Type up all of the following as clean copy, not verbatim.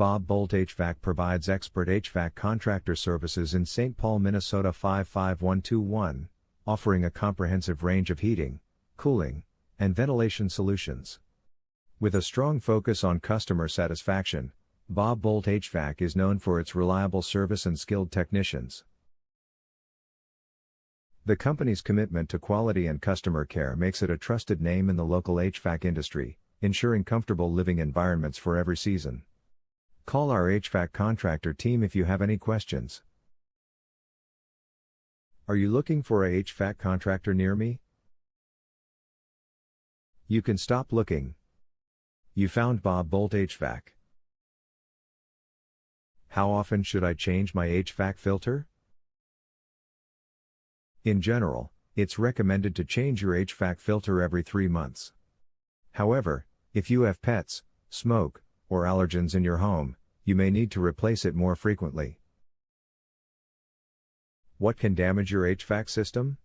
Boldt HVAC provides expert HVAC contractor services in St. Paul, Minnesota 55121, offering a comprehensive range of heating, cooling, and ventilation solutions. With a strong focus on customer satisfaction, Boldt HVAC is known for its reliable service and skilled technicians. The company's commitment to quality and customer care makes it a trusted name in the local HVAC industry, ensuring comfortable living environments for every season. Call our HVAC contractor team if you have any questions. Are you looking for a HVAC contractor near me? You can stop looking. You found Boldt HVAC. How often should I change my HVAC filter? In general, it's recommended to change your HVAC filter every 3 months. However, if you have pets, smoke, or allergens in your home, you may need to replace it more frequently. What can damage your HVAC system?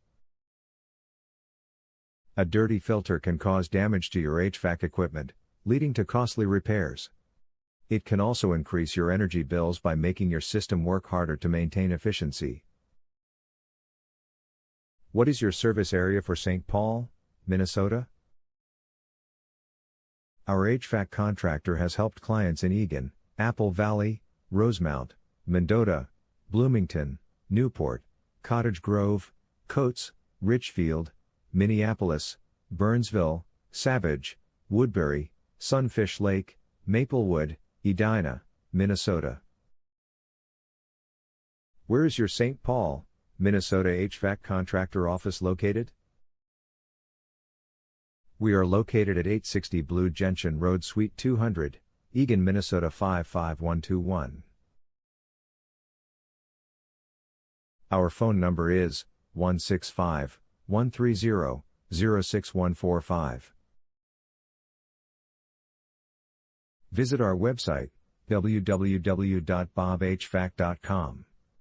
A dirty filter can cause damage to your HVAC equipment, leading to costly repairs. It can also increase your energy bills by making your system work harder to maintain efficiency. What is your service area for St. Paul, Minnesota? Our HVAC contractor has helped clients in Eagan, Apple Valley, Rosemount, Mendota, Bloomington, Newport, Cottage Grove, Coates, Richfield, Minneapolis, Burnsville, Savage, Woodbury, Sunfish Lake, Maplewood, Edina, Minnesota. Where is your St. Paul, Minnesota HVAC contractor office located? We are located at 860 Blue Gentian Road, Suite 200, Eagan, Minnesota 55121. Our phone number is 165-130-06145. Visit our website, www.bobhvac.com.